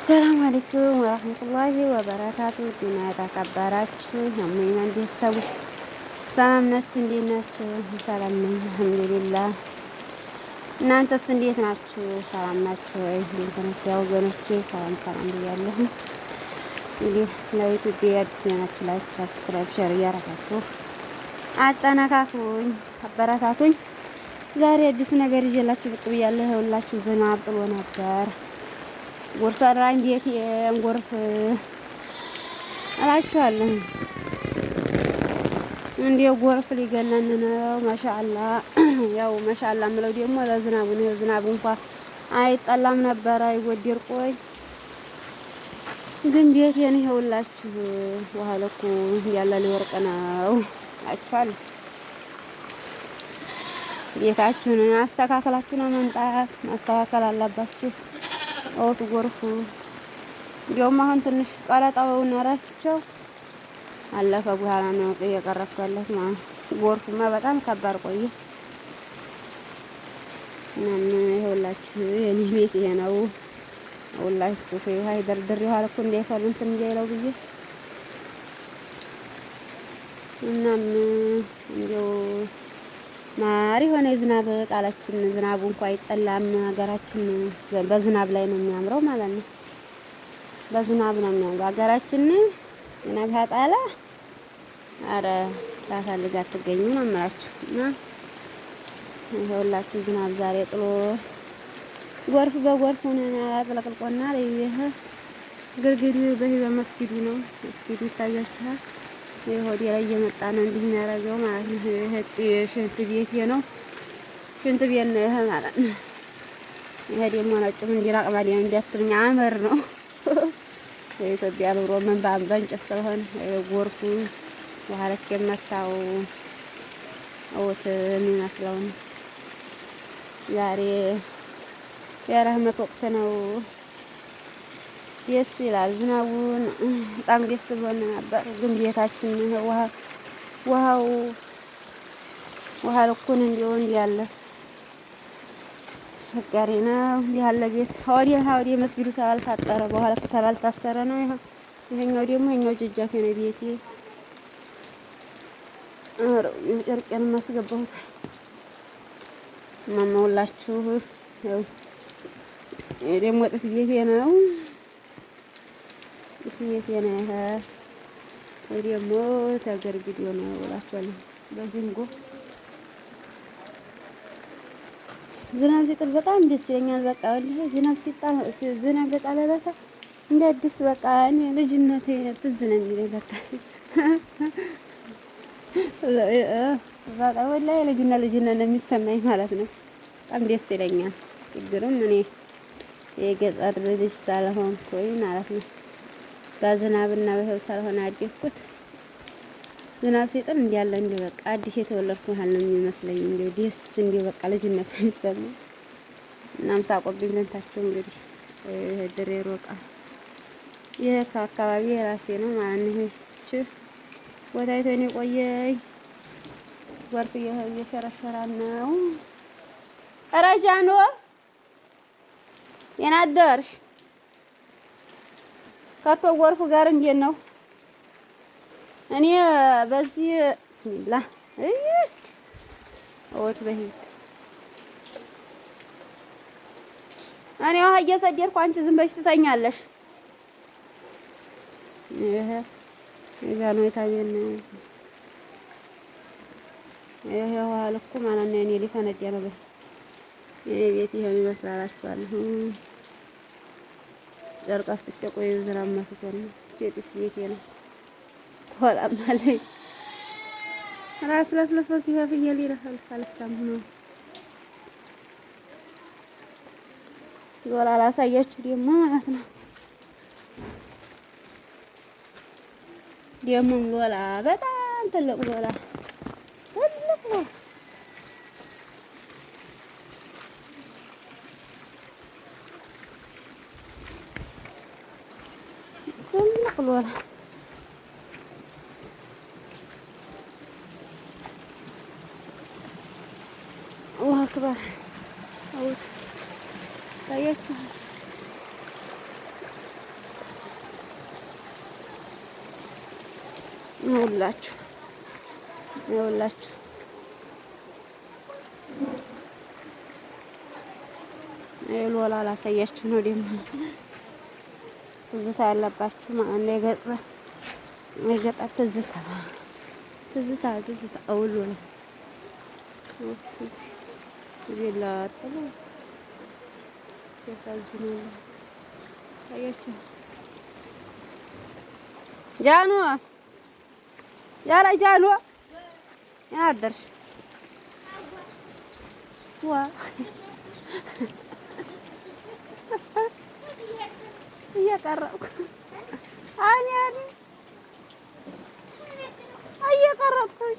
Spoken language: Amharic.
ሰላም አለይኩም ወራህመቱላሂ ወበረካቱ። ዲና የተከበራችሁ የሙይመን ቤተሰቦች ሰላም ናችሁ? እንዴት ናችሁ? ሰላም ነኝ አልሐምዱሊላህ። እናንተስ እንዴት ናችሁ? ሰላም ናችሁ ወይ? እንዴት ተነስተው ወገኖቼ ሰላም ሰላም ብያለሁ። እንግዲህ ለዩቲዩብ አዲስ ናችሁ ላይክ፣ ሰብስክራይብ፣ ሼር እያረጋችሁ አጠናካኩኝ፣ አበረታቱኝ። ዛሬ አዲስ ነገር ይዤላችሁ ብቅ ብያለሁ። ሁላችሁ ዝናብ ጥሎ ነበር። ጎርሰራኝ ቤት የንጎርፍ አላችኋለሁ። እንዴው ጎርፍ ሊገለን ነው። ማሻአላ ያው ማሻአላ ምለው ደግሞ ለዝናቡ ነው። ዝናቡ እንኳን አይጠላም ነበር አይወደር ቆይ ግን ቤት የኔ ይኸውላችሁ ውሃ ለኩ ያለ ሊወርቅ ነው አላችኋለሁ። ቤታችሁን አስተካክላችሁ ነው መምጣት ማስተካከል አለባችሁ። ኦት ጎርፉ እንዲያውም አሁን ትንሽ ቀለጣውን ረስቸው አለፈ በኋላ ነው የቀረፍኩለት ማለት ጎርፉማ በጣም ከባድ ቆየ። እናም ይኸውላችሁ የኔ ቤት ይሄ ነው። ሁላችሁ ፈይ ደርድሬው አልኩ እንዴት እንትን እንጀለው ብዬ እናም እንዲያው ማሪ ሆነ ዝናብ ጣላችን። ዝናቡ እንኳን አይጠላም። ሀገራችን በዝናብ ላይ ነው የሚያምረው ማለት ነው። በዝናብ ነው የሚያምረው ሀገራችን። ዝናብ ያጣላ አረ ታፈልጋ አትገኙ ነው የምላችሁ። እና ይኸውላችሁ ዝናብ ዛሬ ጥሎ ጎርፍ በጎርፍ ሆነና አጥለቅልቆናል። ይሄ ግርግዱ በመስጊዱ ነው። መስጊዱ ይታያችኋል። የሆዴ ላይ እየመጣ ነው እንዲህ የሚያደርገው ማለት ነው። ይሄ ሽንት ቤት ነው። ሽንት ቤት ነው ይሄ ማለት ነው። ይሄ ደግሞ ነጭም እንዲራቅ ማለት ነው እንዲያትልኝ አመር ነው። የኢትዮጵያ ኑሮ ምን በእንጨት ስለሆነ ጎርፉ ውሃ ልክ የመታው ወት የሚመስለው ነው። ዛሬ የረህመት ወቅት ነው። ደስ ይላል። ዝናቡን በጣም ደስ ብሎን ነበር። ግን ቤታችን ውሃ ልኩን እንዲሆን ያለ አስቸጋሪ ነው። እንዲህ ያለ ቤት ወዲያ መስጊዱ ስላልታጠረ በኋላ ስላልታሰረ ነው። ይሄኛው ደግሞ የኛው ጀጃፊ ነው ቤቴ። ጨርቄን ማስገባሁት ማማውላችሁ ያው ይሄ ደግሞ ጥስ ቤቴ ነው። ስሜት የነህ ወዲያሞ ተገርግዶ ነው እላችኋለሁ። በዝንጎ ዝናብ ሲጥል በጣም ደስ ይለኛል። በቃ ወላሂ ዝናብ በጣለበት እንደ አዲስ በቃ እኔ ልጅነቴ ትዝ ነው የሚለኝ። በቃ ወላሂ ልጅነት ነው የሚሰማኝ ማለት ነው። በጣም ደስ ይለኛል። ችግሩም እኔ የገጠር ልጅ ሳልሆንኩኝ ማለት ነው። በዝናብና በህው ሳልሆን ያደግኩት ዝናብ ሲጥል እንዲያለ እንደ በቃ አዲስ የተወለድኩ ያህል ነው የሚመስለኝ። እንደ ደስ እንደ በቃ ልጅነት የሚሰማኝ እናም ሳቆብኝ ለንታቸው እንግዲህ ድሬ ሮቃ ይሄ አካባቢ የራሴ ነው ማለት ነው። እቺ ወታይቶኔ ቆየኝ ወርፍ እየሸረሸራ ነው። ረጃኖ የናደርሽ ከቶ ጎርፉ ጋር እንዴት ነው? እኔ በዚህ ብስሚላ ወት በሂድ እኔ ውሃ እየሰደድኩ አንቺ ዝም በሽ ትተኛለሽ። ይሄ ነው የታየን። ይሄ ውሃ ልኩ ማለት ነው። እኔ ሊፈነዳ ነው። ይሄ ቤት ይሄን ይመስላችኋል። ጨርቅ አስጥጨቆ ዝናብ ማስፈን ጄጥስ ቤቴ ነው። ሆላም አለኝ ራስ ለፍለፈት ይፈፍየል ይረሃል ካልሳም ነው ዶላ ላሳያችሁ ደግሞ ማለት ነው። ደግሞ ዶላ በጣም ትልቅ ዶላ ነው። ዶላ አላሁ አክበር አውት ታያችሁ ይኸውላችሁ ይኸውላችሁ ሎላ ላሳያችሁ ነው ደግሞ ትዝታ ያለባችሁ ማለት ነው። የገጠር ትዝታ አውሎ ነው ይላጣሉ ያሳዝናል። ታያችሁ ጃኑ ያረ ጃኑ ያደር ዋ እየቀረብኩ እየቀረብኩኝ